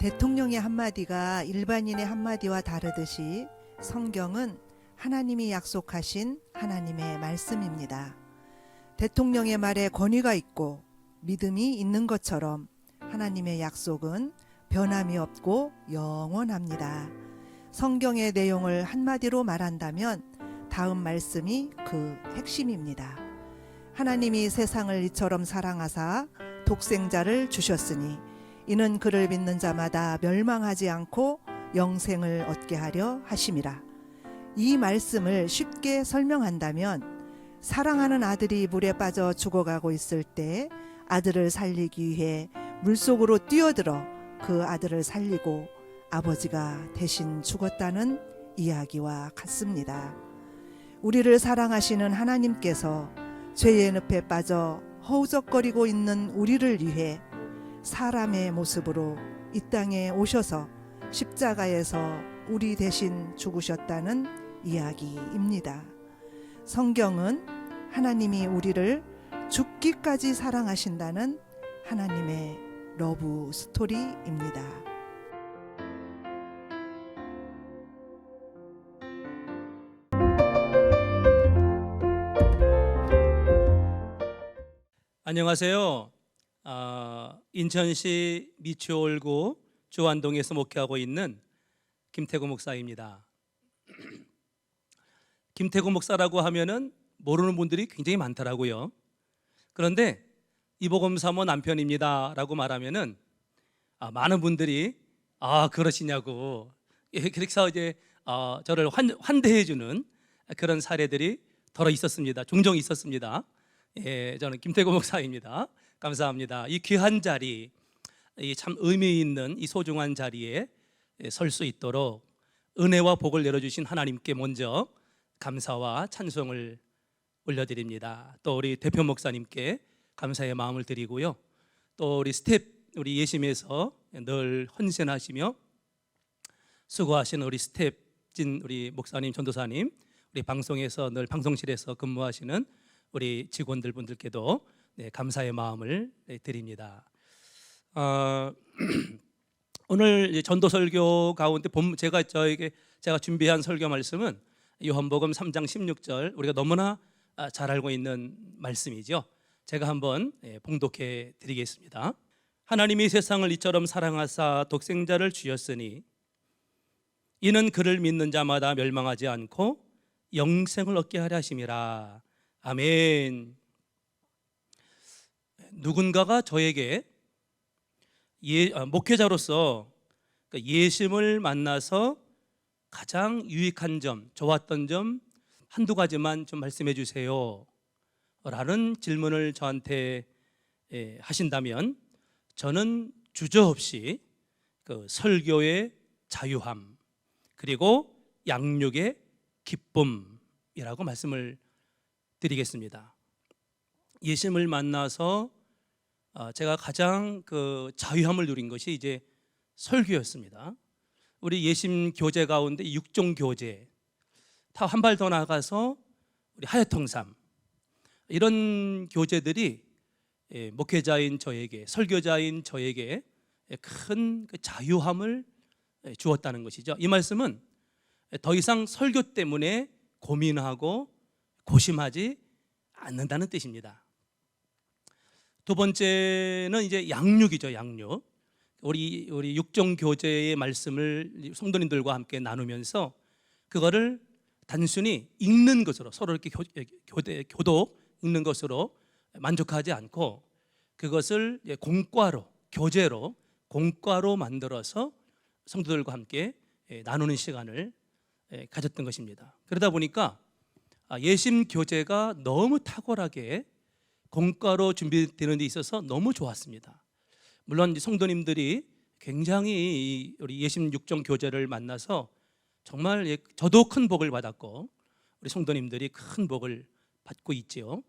대통령의 한마디가 일반인의 한마디와 다르듯이 성경은 하나님이 약속하신 하나님의 말씀입니다. 대통령의 말에 권위가 있고 믿음이 있는 것처럼 하나님의 약속은 변함이 없고 영원합니다. 성경의 내용을 한마디로 말한다면 다음 말씀이 그 핵심입니다. 하나님이 세상을 이처럼 사랑하사 독생자를 주셨으니 이는 그를 믿는 자마다 멸망하지 않고 영생을 얻게 하려 하심이라. 이 말씀을 쉽게 설명한다면 사랑하는 아들이 물에 빠져 죽어가고 있을 때 아들을 살리기 위해 물속으로 뛰어들어 그 아들을 살리고 아버지가 대신 죽었다는 이야기와 같습니다. 우리를 사랑하시는 하나님께서 죄의 늪에 빠져 허우적거리고 있는 우리를 위해 사람의 모습으로 이 땅에 오셔서 십자가에서 우리 대신 죽으셨다는 이야기입니다. 성경은 하나님이 우리를 죽기까지 사랑하신다는 하나님의 러브 스토리입니다. 안녕하세요. 인천시 미추홀구 주안동에서 목회하고 있는 김태구 목사입니다. 김태구 목사라고 하면은 모르는 분들이 굉장히 많더라고요. 그런데 이복음사모 남편입니다라고 말하면은 많은 분들이 그러시냐고 그래서 이제 저를 환대해주는 그런 사례들이 더러 있었습니다. 종종 있었습니다. 저는 김태구 목사입니다. 감사합니다. 이 귀한 자리, 이 참 의미 있는 이 소중한 자리에 설 수 있도록 은혜와 복을 내려주신 하나님께 먼저 감사와 찬송을 올려드립니다. 또 우리 대표 목사님께 감사의 마음을 드리고요. 또 우리 우리 예심에서 늘 헌신하시며 수고하시는 우리 스텝진 우리 목사님, 전도사님, 우리 방송에서 늘 방송실에서 근무하시는 우리 직원들 분들께도 감사의 마음을 드립니다. 오늘 전도 설교 가운데 제가 준비한 설교 말씀은 요한복음 3장 16절, 우리가 너무나 잘 알고 있는 말씀이죠. 제가 한번 봉독해 드리겠습니다. 하나님이 세상을 이처럼 사랑하사 독생자를 주셨으니 이는 그를 믿는 자마다 멸망하지 않고 영생을 얻게 하려 하심이라. 아멘. 누군가가 저에게 목회자로서 예심을 만나서 가장 유익한 점, 좋았던 점 한두 가지만 좀 말씀해 주세요 라는 질문을 저한테 하신다면 저는 주저없이 그 설교의 자유함 그리고 양육의 기쁨이라고 말씀을 드리겠습니다. 예심을 만나서 제가 가장 그 자유함을 누린 것이 이제 설교였습니다. 우리 예심 교재 가운데 6종 교재, 다 한 발 더 나가서 우리 하여통삼 이런 교재들이 목회자인 저에게, 설교자인 저에게 큰 그 자유함을 주었다는 것이죠. 이 말씀은 더 이상 설교 때문에 고민하고 고심하지 않는다는 뜻입니다. 두 번째는 이제 양육이죠. 양육. 우리 6종 교재의 말씀을 성도님들과 함께 나누면서 그거를 단순히 읽는 것으로 서로 이렇게 교독 읽는 것으로 만족하지 않고 그것을 공과로, 교재로, 공과로 만들어서 성도들과 함께 나누는 시간을 가졌던 것입니다. 그러다 보니까 예심 교재가 너무 탁월하게 공과로 준비되는 데 있어서 너무 좋았습니다. 물론 성도님들이 굉장히 우리 예심 6종 교재를 만나서 정말 저도 큰 복을 받았고 우리 성도님들이 큰 복을 받고 있지요.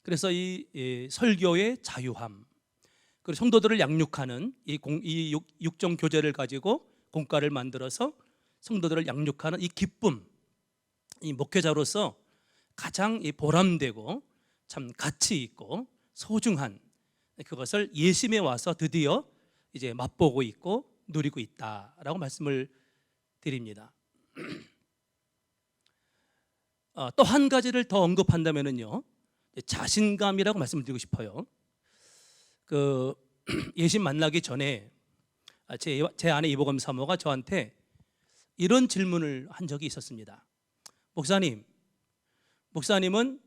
그래서 이 설교의 자유함 그리고 성도들을 양육하는 이 6종 교재를 가지고 공과를 만들어서 성도들을 양육하는 이 기쁨, 이 목회자로서 가장 보람되고 참 가치 있고 소중한 그것을 예심에 와서 드디어 이제 맛보고 있고 누리고 있다라고 말씀을 드립니다. 또 한 가지를 더 언급한다면은요, 자신감이라고 말씀을 드리고 싶어요. 그 예수 만나기 전에 제 아내 이보검 사모가 저한테 이런 질문을 한 적이 있었습니다. 목사님은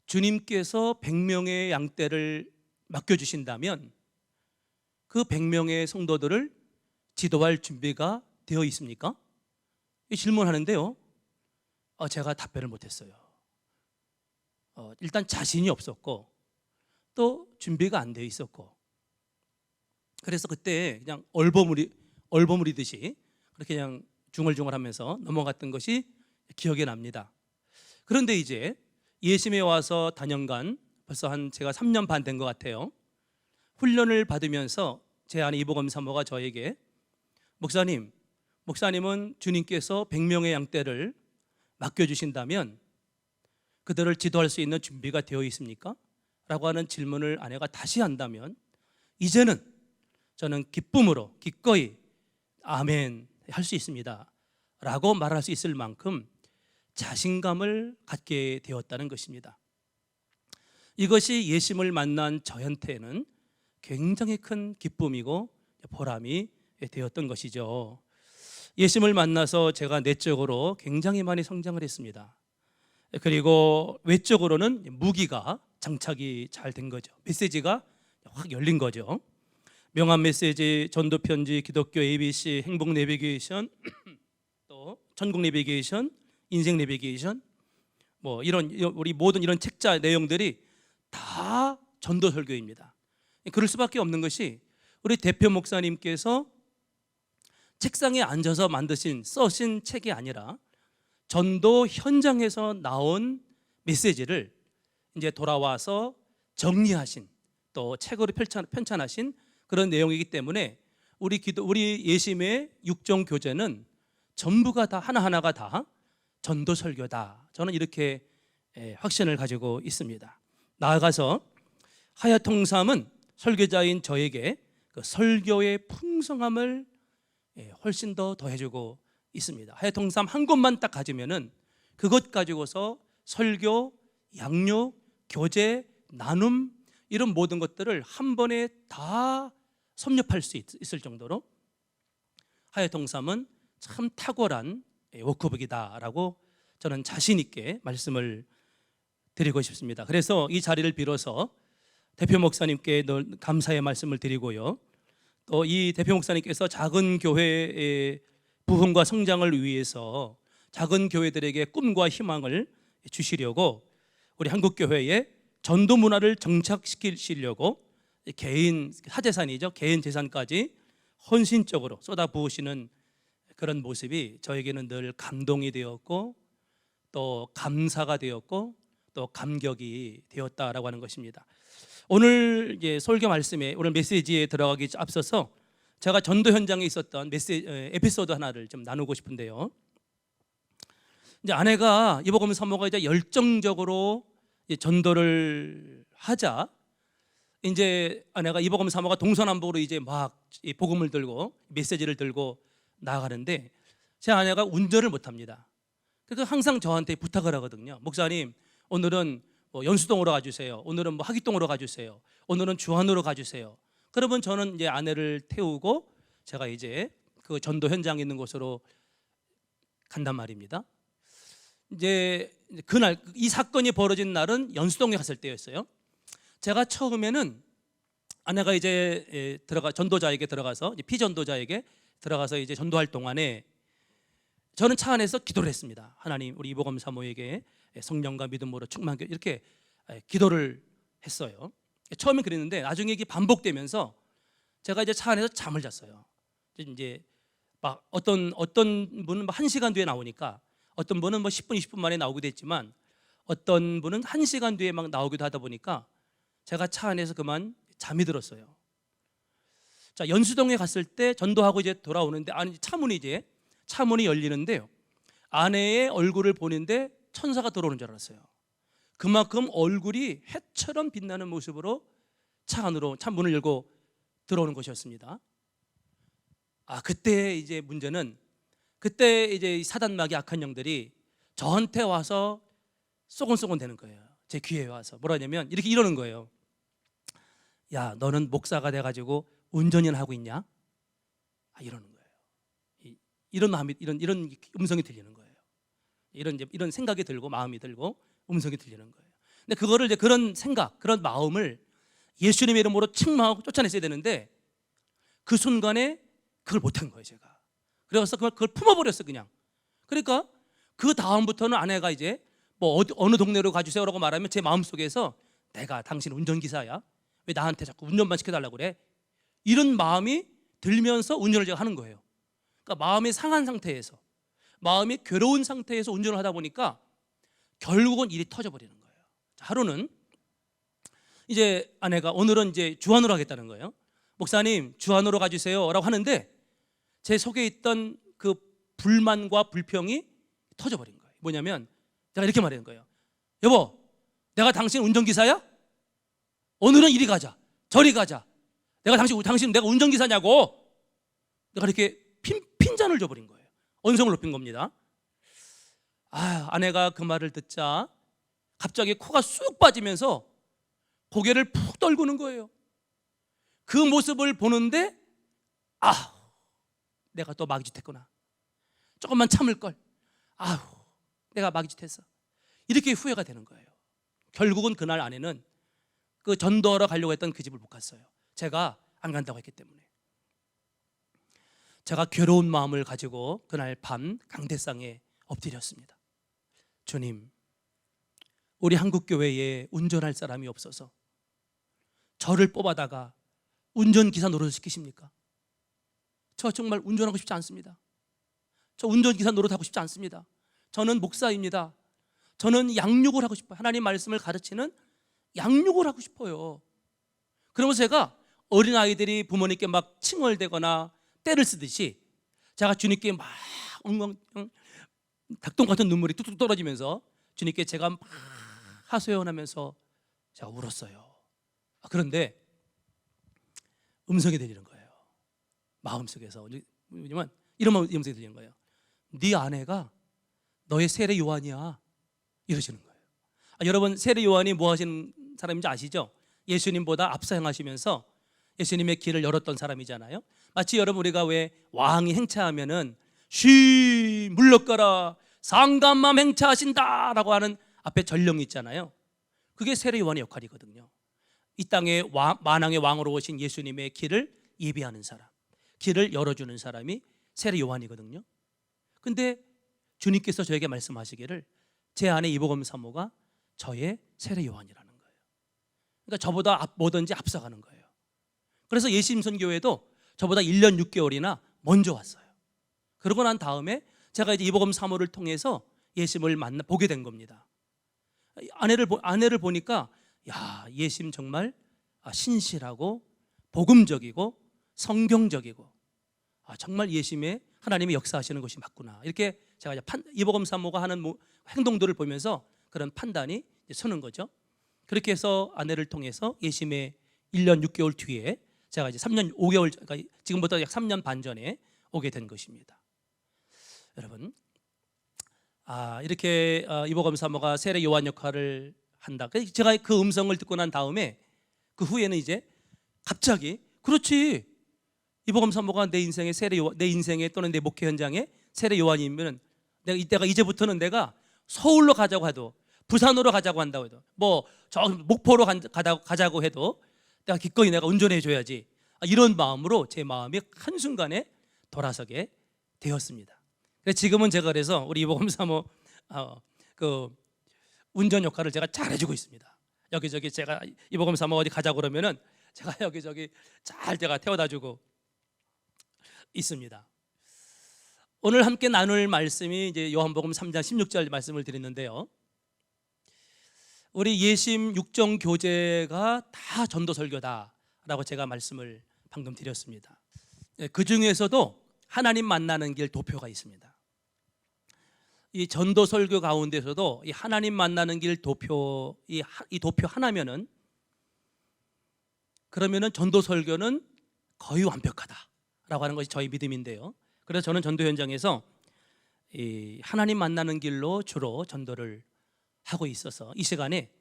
주님께서 100명의 양떼를 맡겨주신다면 그 100명의 성도들을 지도할 준비가 되어 있습니까? 이 질문하는데요, 제가 답변을 못했어요. 일단 자신이 없었고 또 준비가 안 되어 있었고, 그래서 그때 그냥 얼버무리듯이 그렇게 그냥 중얼중얼하면서 넘어갔던 것이 기억에 납니다. 그런데 이제 예심에 와서 단연간 벌써 제가 3년 반 된 것 같아요. 훈련을 받으면서 제 아내 이보검 사모가 저에게 목사님은 주님께서 100명의 양떼를 맡겨주신다면 그들을 지도할 수 있는 준비가 되어 있습니까? 라고 하는 질문을 아내가 다시 한다면 이제는 저는 기쁨으로 기꺼이 아멘 할 수 있습니다 라고 말할 수 있을 만큼 자신감을 갖게 되었다는 것입니다. 이것이 예수님을 만난 저한테는 굉장히 큰 기쁨이고 보람이 되었던 것이죠. 예수님을 만나서 제가 내적으로 굉장히 많이 성장을 했습니다. 그리고 외적으로는 무기가 장착이 잘 된 거죠. 메시지가 확 열린 거죠. 명함 메시지, 전도 편지, 기독교 ABC, 행복 내비게이션, 또 천국 내비게이션, 인생 내비게이션, 뭐 이런 우리 모든 이런 책자 내용들이 다 전도 설교입니다. 그럴 수밖에 없는 것이 우리 대표 목사님께서 책상에 앉아서 써신 책이 아니라 전도 현장에서 나온 메시지를 이제 돌아와서 정리하신, 또 책으로 편찬하신 그런 내용이기 때문에 우리 예심의 6종 교재는 전부가 다 하나하나가 다 전도 설교다. 저는 이렇게 확신을 가지고 있습니다. 나아가서 하야통삼은 설교자인 저에게 그 설교의 풍성함을 훨씬 더 더해주고 있습니다. 하야통삼 한 권만 딱 가지면은 그것 가지고서 설교, 양육, 교제, 나눔 이런 모든 것들을 한 번에 다 섭렵할 수 있을 정도로 하야통삼은 참 탁월한 워크북이다라고 저는 자신 있게 말씀을 드리고 싶습니다. 그래서 이 자리를 빌어서 대표 목사님께 늘 감사의 말씀을 드리고요, 또 이 대표 목사님께서 작은 교회의 부흥과 성장을 위해서 작은 교회들에게 꿈과 희망을 주시려고 우리 한국교회에 전도 문화를 정착시키려고 개인 사재산이죠, 개인 재산까지 헌신적으로 쏟아부으시는 그런 모습이 저에게는 늘 감동이 되었고 또 감사가 되었고 또 감격이 되었다라고 하는 것입니다. 오늘 이제 설교 말씀에 오늘 메시지에 들어가기 앞서서 제가 전도 현장에 있었던 에피소드 하나를 좀 나누고 싶은데요. 이제 아내가 이보검 사모가 이제 열정적으로 전도를 하자 이제 아내가 이보검 사모가 동서남북으로 이제 막 복음을 들고 메시지를 들고 나아가는데 제 아내가 운전을 못합니다. 그래서 항상 저한테 부탁을 하거든요. 목사님, 오늘은 뭐 연수동으로 가주세요. 오늘은 뭐 하기동으로 가주세요. 오늘은 주안으로 가주세요. 그러면 저는 이제 아내를 태우고 제가 이제 그 전도 현장에 있는 곳으로 간단 말입니다. 이제 그날 이 사건이 벌어진 날은 연수동에 갔을 때였어요. 제가 처음에는 아내가 이제 전도자에게 들어가서 피전도자에게 들어가서 이제 전도할 동안에 저는 차 안에서 기도를 했습니다. 하나님, 우리 이보검 사모에게 성령과 믿음으로 충만하게 이렇게 기도를 했어요. 처음에 그랬는데 나중에 이게 반복되면서 제가 이제 차 안에서 잠을 잤어요. 이제 막 어떤 분은 1시간 뒤에 나오니까, 어떤 분은 뭐 10분, 20분 만에 나오기도 했지만 어떤 분은 1시간 뒤에 막 나오기도 하다 보니까 제가 차 안에서 그만 잠이 들었어요. 자, 연수동에 갔을 때 전도하고 이제 돌아오는데 차문이 열리는데요. 아내의 얼굴을 보는데 천사가 들어오는 줄 알았어요. 그만큼 얼굴이 해처럼 빛나는 모습으로 차 안으로 차 문을 열고 들어오는 것이었습니다. 그때 이제 문제는 그때 이제 사단마귀 악한 영들이 저한테 와서 쏘곤쏘곤 되는 거예요. 제 귀에 와서 뭐라 하냐면 이렇게 이러는 거예요. 야, 너는 목사가 돼가지고 운전이나 하고 있냐? 이러는 거예요. 이런 마음이 이런 음성이 들리는 거예요. 이런 생각이 들고 마음이 들고 음성이 들리는 거예요. 근데 그거를 이제 그런 생각, 그런 마음을 예수님의 이름으로 책망하고 쫓아냈어야 되는데 그 순간에 그걸 못한 거예요, 제가. 그래서 그걸 품어버렸어, 그냥. 그러니까 그 다음부터는 아내가 이제 뭐 어느 동네로 가주세요라고 말하면 제 마음 속에서 내가 당신 운전기사야? 왜 나한테 자꾸 운전만 시켜달라고 그래? 이런 마음이 들면서 운전을 제가 하는 거예요. 그러니까 마음이 상한 상태에서, 마음이 괴로운 상태에서 운전을 하다 보니까 결국은 일이 터져버리는 거예요. 하루는 이제 아내가 오늘은 이제 주안으로 하겠다는 거예요. 목사님, 주안으로 가주세요라고 하는데 제 속에 있던 그 불만과 불평이 터져버린 거예요. 뭐냐면 제가 이렇게 말하는 거예요. 여보, 내가 당신 운전기사야? 오늘은 이리 가자, 저리 가자. 당신 내가 운전기사냐고. 내가 이렇게 핀잔을 줘버린 거예요. 언성을 높인 겁니다. 아내가 그 말을 듣자 갑자기 코가 쑥 빠지면서 고개를 푹 떨구는 거예요. 그 모습을 보는데 내가 또 마귀짓했구나. 조금만 참을걸. 내가 마귀짓했어. 이렇게 후회가 되는 거예요. 결국은 그날 아내는 그 전도하러 가려고 했던 그 집을 못 갔어요. 제가 안 간다고 했기 때문에. 제가 괴로운 마음을 가지고 그날 밤 강대상에 엎드렸습니다. 주님, 우리 한국교회에 운전할 사람이 없어서 저를 뽑아다가 운전기사 노릇을 시키십니까? 저 정말 운전하고 싶지 않습니다. 저 운전기사 노릇하고 싶지 않습니다. 저는 목사입니다. 저는 양육을 하고 싶어요. 하나님 말씀을 가르치는 양육을 하고 싶어요. 그러면서 제가 어린아이들이 부모님께 막 칭얼대거나 때를 쓰듯이 제가 주님께 막 닭똥 같은 눈물이 뚝뚝 떨어지면서 주님께 제가 막 하소연하면서 제가 울었어요. 그런데 음성이 들리는 거예요. 마음속에서. 왜냐면 이런 음성이 들리는 거예요. 네 아내가 너의 세례 요한이야. 이러시는 거예요. 여러분, 세례 요한이 뭐 하시는 사람인지 아시죠? 예수님보다 앞서 행하시면서 예수님의 길을 열었던 사람이잖아요. 마치 여러분 우리가 왜 왕이 행차하면은 쉬 물러가라 상감만 행차하신다라고 하는 앞에 전령이 있잖아요. 그게 세례 요한의 역할이거든요. 이 땅에 만왕의 왕으로 오신 예수님의 길을 예비하는 사람, 길을 열어주는 사람이 세례 요한이거든요. 근데 주님께서 저에게 말씀하시기를 제 아내 이복음 사모가 저의 세례 요한이라는 거예요. 그러니까 저보다 뭐든지 앞서가는 거예요. 그래서 예심선교회도 저보다 1년 6개월이나 먼저 왔어요. 그러고 난 다음에 제가 이제 이복음 사모를 통해서 예심을 보게 된 겁니다. 아내를 보니까 예심 정말 신실하고 복음적이고 성경적이고 정말 예심에 하나님이 역사하시는 것이 맞구나. 이렇게 제가 이제 이복음 사모가 하는 행동들을 보면서 그런 판단이 서는 거죠. 그렇게 해서 아내를 통해서 예심에 1년 6개월 뒤에 제가 이제 3년 5개월, 그러니까 지금부터 약 3년 반 전에 오게 된 것입니다. 여러분, 이렇게 이복음 사모가 세례 요한 역할을 한다. 제가 그 음성을 듣고 난 다음에 그 후에는 이제 갑자기 그렇지, 이복음 사모가 내 인생의 내 인생의 또는 내 목회 현장에 세례 요한이면 내가 이제부터는 내가 서울로 가자고 해도 부산으로 가자고 한다고 해도 뭐 저 목포로 가자고 해도 기꺼이 내가 운전해 줘야지. 이런 마음으로 제 마음이 한순간에 돌아서게 되었습니다. 지금은 제가 그래서 우리 이복음 사모 그 운전 역할을 제가 잘 해주고 있습니다. 여기저기 제가 이복음 사모 어디 가자고 그러면은 제가 여기저기 잘 제가 태워다주고 있습니다. 오늘 함께 나눌 말씀이 이제 요한복음 3장 16절 말씀을 드렸는데요. 우리 예심 육정 교제가 다 전도 설교다라고 제가 말씀을 방금 드렸습니다. 그 중에서도 하나님 만나는 길 도표가 있습니다. 이 전도 설교 가운데서도 이 하나님 만나는 길 도표, 이 도표 하나면은 그러면은 전도 설교는 거의 완벽하다 하는 것이 저희 믿음인데요. 그래서 저는 전도 현장에서 이 하나님 만나는 길로 주로 전도를 하고 있어서 이 시간에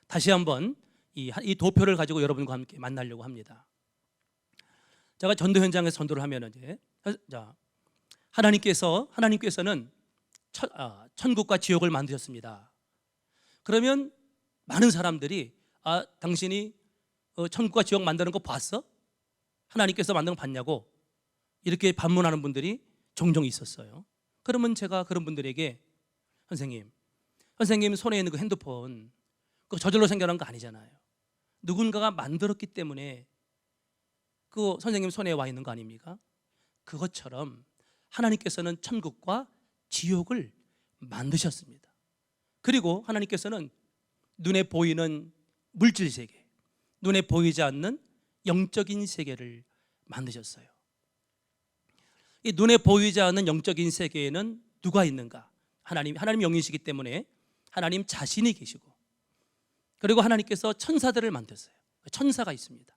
다시 한번 이 도표를 가지고 여러분과 함께 만나려고 합니다. 제가 전도 현장에서 전도를 하면 이제 하나님께서는 천국과 지옥을 만드셨습니다. 그러면 많은 사람들이 당신이 천국과 지옥 만드는 거 봤어? 하나님께서 만든 거 봤냐고 이렇게 반문하는 분들이 종종 있었어요. 그러면 제가 그런 분들에게 선생님 손에 있는 그 핸드폰 그거 저절로 생겨난 거 아니잖아요. 누군가가 만들었기 때문에 그 선생님 손에 와 있는 거 아닙니까? 그것처럼 하나님께서는 천국과 지옥을 만드셨습니다. 그리고 하나님께서는 눈에 보이는 물질 세계, 눈에 보이지 않는 영적인 세계를 만드셨어요. 이 눈에 보이지 않는 영적인 세계에는 누가 있는가? 하나님 영이시기 때문에 하나님 자신이 계시고, 그리고 하나님께서 천사들을 만드셨어요. 천사가 있습니다.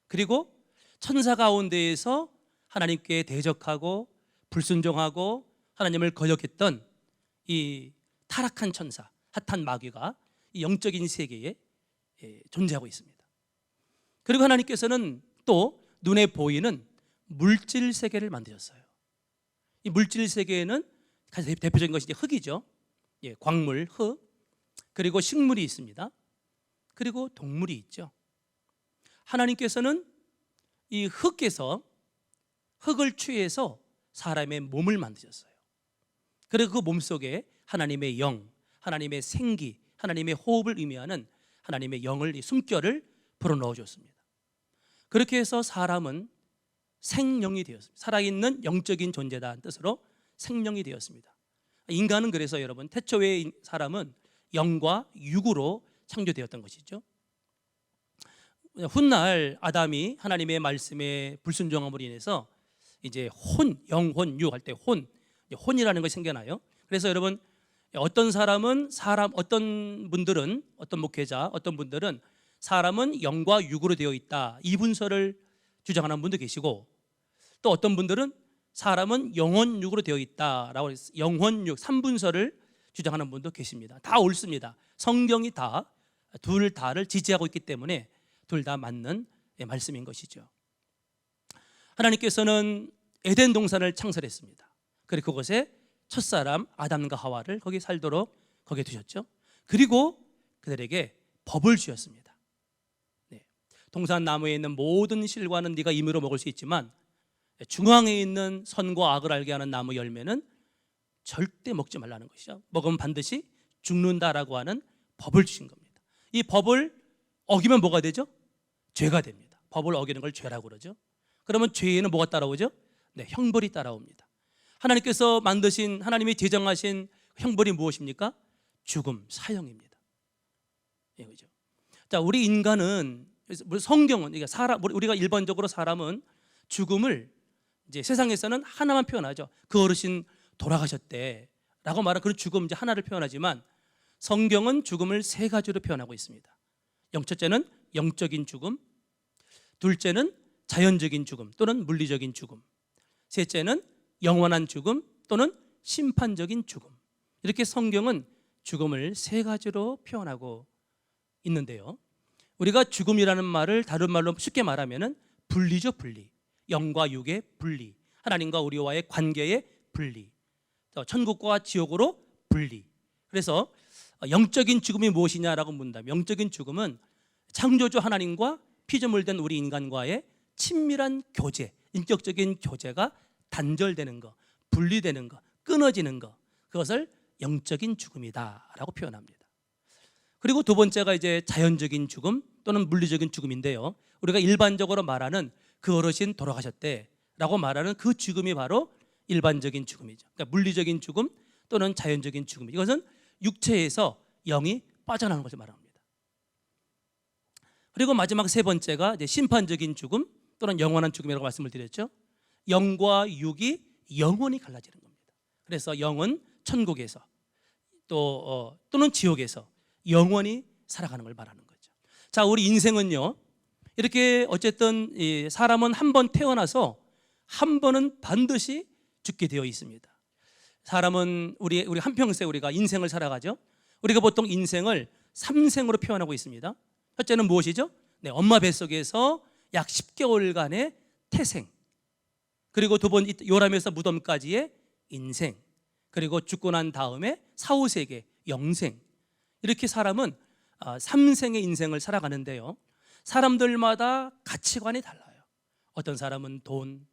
그리고 천사 가운데에서 하나님께 대적하고 불순종하고 하나님을 거역했던 이 타락한 천사, 핫한 마귀가 이 영적인 세계에 존재하고 있습니다. 그리고 하나님께서는 또 눈에 보이는 물질 세계를 만드셨어요. 이 물질 세계에는 가장 대표적인 것이 이제 흙이죠. 광물, 흙. 그리고 식물이 있습니다. 그리고 동물이 있죠. 하나님께서는 이 흙에서 흙을 취해서 사람의 몸을 만드셨어요. 그리고 그 몸 속에 하나님의 영, 하나님의 생기, 하나님의 호흡을 의미하는 하나님의 영을, 숨결을 불어넣어 줬습니다. 그렇게 해서 사람은 생명이 되었습니다. 살아있는 영적인 존재다는 뜻으로 생명이 되었습니다. 인간은 그래서 여러분 태초의 사람은 영과 육으로 창조되었던 것이죠. 훗날 아담이 하나님의 말씀에 불순종함으로 인해서 이제 영혼, 육 할 때 혼이라는 것이 생겨나요. 그래서 여러분 어떤 목회자, 어떤 분들은 사람은 영과 육으로 되어 있다, 이분설을 주장하는 분도 계시고, 또 어떤 분들은 사람은 영혼 육으로 되어 있다라고 해서 영혼 육 3분설을 주장하는 분도 계십니다. 다 옳습니다. 성경이 다 둘 다를 지지하고 있기 때문에 둘 다 맞는 말씀인 것이죠. 하나님께서는 에덴 동산을 창설했습니다. 그리고 그곳에 첫사람 아담과 하와를 거기 살도록 거기에 두셨죠. 그리고 그들에게 법을 주셨습니다. 동산 나무에 있는 모든 실과는 네가 임의로 먹을 수 있지만 중앙에 있는 선과 악을 알게 하는 나무 열매는 절대 먹지 말라는 것이죠. 먹으면 반드시 죽는다라고 하는 법을 주신 겁니다. 이 법을 어기면 뭐가 되죠? 죄가 됩니다. 법을 어기는 걸 죄라고 그러죠. 그러면 죄에는 뭐가 따라오죠? 형벌이 따라옵니다. 하나님께서 만드신, 하나님이 제정하신 형벌이 무엇입니까? 죽음, 사형입니다. 이거죠. 자, 우리 인간은, 성경은, 우리가 일반적으로 사람은 죽음을 이제 세상에서는 하나만 표현하죠. 그 어르신 돌아가셨대라고 말하는 그런 죽음 이제 하나를 표현하지만, 성경은 죽음을 세 가지로 표현하고 있습니다. 첫째는 영적인 죽음, 둘째는 자연적인 죽음 또는 물리적인 죽음, 셋째는 영원한 죽음 또는 심판적인 죽음. 이렇게 성경은 죽음을 세 가지로 표현하고 있는데요. 우리가 죽음이라는 말을 다른 말로 쉽게 말하면은 분리죠, 분리. 영과 육의 분리, 하나님과 우리와의 관계의 분리, 천국과 지옥으로 분리. 그래서 영적인 죽음이 무엇이냐라고 묻는다면, 영적인 죽음은 창조주 하나님과 피조물된 우리 인간과의 친밀한 교제, 인격적인 교제가 단절되는 것, 분리되는 것, 끊어지는 것, 그것을 영적인 죽음이다라고 표현합니다. 그리고 두 번째가 이제 자연적인 죽음 또는 물리적인 죽음인데요. 우리가 일반적으로 말하는 그 어르신 돌아가셨대라고 말하는 그 죽음이 바로 일반적인 죽음이죠. 그러니까 물리적인 죽음 또는 자연적인 죽음. 이것은 육체에서 영이 빠져나가는 것을 말합니다. 그리고 마지막 세 번째가 이제 심판적인 죽음 또는 영원한 죽음이라고 말씀을 드렸죠. 영과 육이 영원히 갈라지는 겁니다. 그래서 영은 천국에서 또는 지옥에서 영원히 살아가는 걸 말하는 거죠. 자, 우리 인생은요, 이렇게 어쨌든 이 사람은 한 번 태어나서 한 번은 반드시 죽게 되어 있습니다. 사람은 우리 한평생 우리가 인생을 살아가죠. 우리가 보통 인생을 3생으로 표현하고 있습니다. 첫째는 무엇이죠? 네, 엄마 뱃속에서 약 10개월간의 태생, 그리고 두 번 요람에서 무덤까지의 인생, 그리고 죽고 난 다음에 사후세계, 영생, 이렇게 사람은 3생의 인생을 살아가는데요, 사람들마다 가치관이 달라요. 어떤 사람은 돈,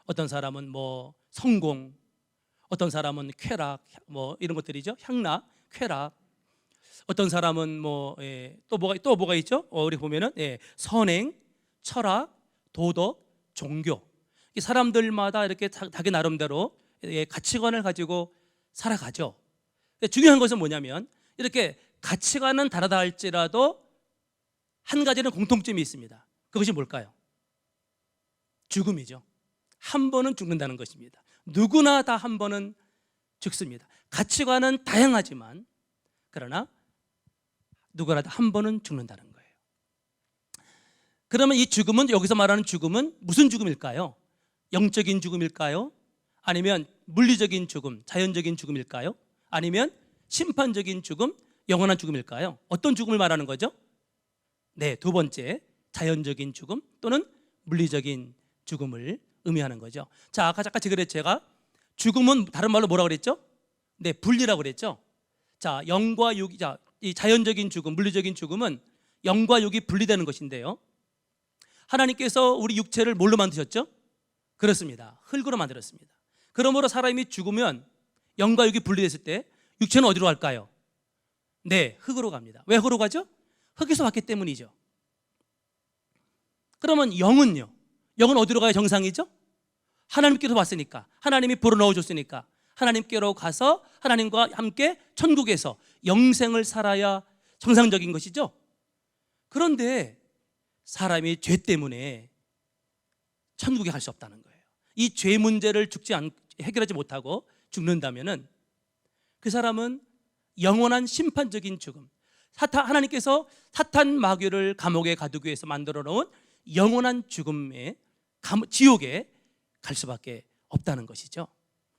어떤 사람은 뭐 성공, 어떤 사람은 쾌락, 뭐 이런 것들이죠. 향락, 쾌락. 어떤 사람은 뭐 또 뭐가 있죠? 우리 보면은 선행, 철학, 도덕, 종교. 이 사람들마다 이렇게 자기 나름대로 가치관을 가지고 살아가죠. 중요한 것은 뭐냐면 이렇게 가치관은 다르다 할지라도 한 가지는 공통점이 있습니다. 그것이 뭘까요? 죽음이죠. 한 번은 죽는다는 것입니다. 누구나 다 한 번은 죽습니다. 가치관은 다양하지만 그러나 누구나 다 한 번은 죽는다는 거예요. 그러면 이 죽음은, 여기서 말하는 죽음은 무슨 죽음일까요? 영적인 죽음일까요? 아니면 물리적인 죽음, 자연적인 죽음일까요? 아니면 심판적인 죽음, 영원한 죽음일까요? 어떤 죽음을 말하는 거죠? 네, 두 번째, 자연적인 죽음 또는 물리적인 죽음을 의미하는 거죠. 자, 아까 제가 죽음은 다른 말로 뭐라고 그랬죠? 네, 분리라고 그랬죠. 자, 영과 육이, 이 자연적인 죽음, 물리적인 죽음은 영과 육이 분리되는 것인데요, 하나님께서 우리 육체를 뭘로 만드셨죠? 그렇습니다, 흙으로 만들었습니다. 그러므로 사람이 죽으면 영과 육이 분리됐을 때 육체는 어디로 갈까요? 네, 흙으로 갑니다. 왜 흙으로 가죠? 흙에서 왔기 때문이죠. 그러면 영은요? 영은 어디로 가야 정상이죠? 하나님께로 왔으니까, 하나님이 불어넣어 줬으니까 하나님께로 가서 하나님과 함께 천국에서 영생을 살아야 정상적인 것이죠. 그런데 사람이 죄 때문에 천국에 갈 수 없다는 거예요. 이 죄 문제를 해결하지 못하고 죽는다면은 그 사람은 영원한 심판적인 죽음, 하나님께서 사탄 마귀를 감옥에 가두기 위해서 만들어 놓은 영원한 죽음의 지옥에 갈 수밖에 없다는 것이죠.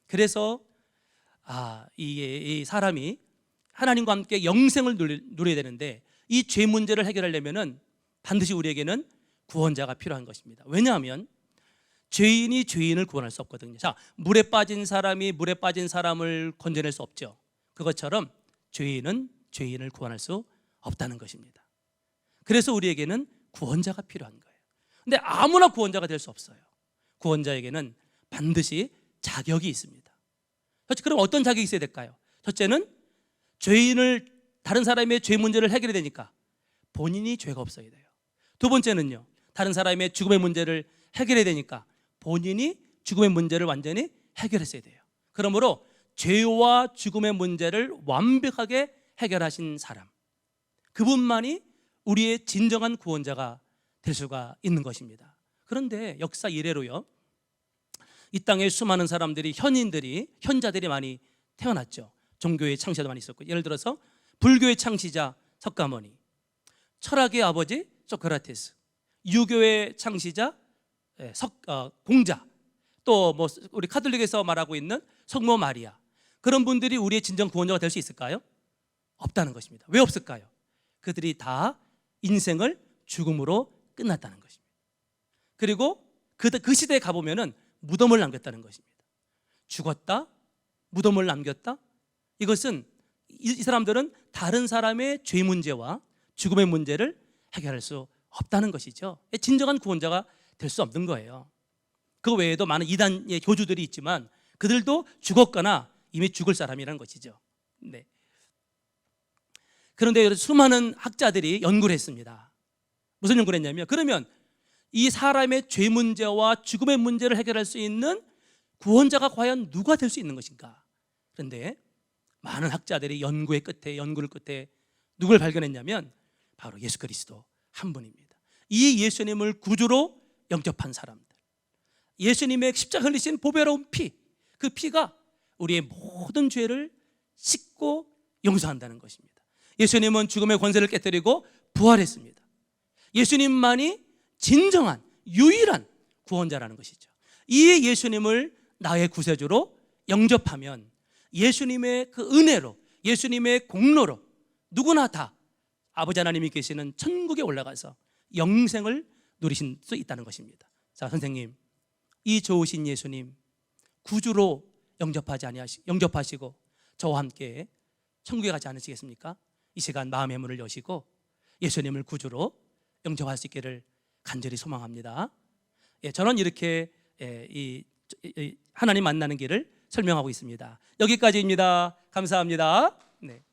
그래서 이 사람이 하나님과 함께 영생을 누려야 되는데 이 죄 문제를 해결하려면은 반드시 우리에게는 구원자가 필요한 것입니다. 왜냐하면 죄인이 죄인을 구원할 수 없거든요. 자, 물에 빠진 사람이 물에 빠진 사람을 건져낼 수 없죠. 그것처럼 죄인은 죄인을 구원할 수 없다는 것입니다. 그래서 우리에게는 구원자가 필요한 거예요. 근데 아무나 구원자가 될 수 없어요. 구원자에게는 반드시 자격이 있습니다. 그럼 어떤 자격이 있어야 될까요? 첫째는 다른 사람의 죄 문제를 해결해야 되니까 본인이 죄가 없어야 돼요. 두 번째는요, 다른 사람의 죽음의 문제를 해결해야 되니까 본인이 죽음의 문제를 완전히 해결했어야 돼요. 그러므로 죄와 죽음의 문제를 완벽하게 해결하신 사람, 그분만이 우리의 진정한 구원자가 될 수가 있는 것입니다. 그런데 역사 이래로요, 이 땅에 수많은 사람들이, 현자들이 많이 태어났죠. 종교의 창시자도 많이 있었고, 예를 들어서 불교의 창시자 석가모니, 철학의 아버지 소크라테스, 유교의 창시자 공자, 또 뭐 우리 카톨릭에서 말하고 있는 성모 마리아, 그런 분들이 우리의 진정 구원자가 될 수 있을까요? 없다는 것입니다. 왜 없을까요? 그들이 다 인생을 죽음으로 끝났다는 것입니다. 그리고 그 시대에 가보면은 무덤을 남겼다는 것입니다. 죽었다, 무덤을 남겼다. 이것은 이 사람들은 다른 사람의 죄 문제와 죽음의 문제를 해결할 수 없다는 것이죠. 진정한 구원자가 될 수 없는 거예요. 그 외에도 많은 이단의 교주들이 있지만 그들도 죽었거나 이미 죽을 사람이라는 것이죠. 네. 그런데 수많은 학자들이 연구를 했습니다. 무슨 연구를 했냐면, 그러면 이 사람의 죄 문제와 죽음의 문제를 해결할 수 있는 구원자가 과연 누가 될 수 있는 것인가? 그런데 많은 학자들이 연구를 끝에 누굴 발견했냐면 바로 예수 그리스도 한 분입니다. 이 예수님을 구주로 영접한 사람들, 예수님의 십자가 흘리신 보배로운 피, 그 피가 우리의 모든 죄를 씻고 용서한다는 것입니다. 예수님은 죽음의 권세를 깨뜨리고 부활했습니다. 예수님만이 진정한 유일한 구원자라는 것이죠. 이 예수님을 나의 구세주로 영접하면 예수님의 그 은혜로, 예수님의 공로로 누구나 다 아버지 하나님이 계시는 천국에 올라가서 영생을 누리실 수 있다는 것입니다. 자, 선생님, 이 좋으신 예수님 구주로 영접하시고 저와 함께 천국에 가지 않으시겠습니까? 이 시간 마음의 문을 여시고 예수님을 구주로 영접할 수 있기를 간절히 소망합니다. 저는 이렇게 이 하나님 만나는 길을 설명하고 있습니다. 여기까지입니다. 감사합니다. 네.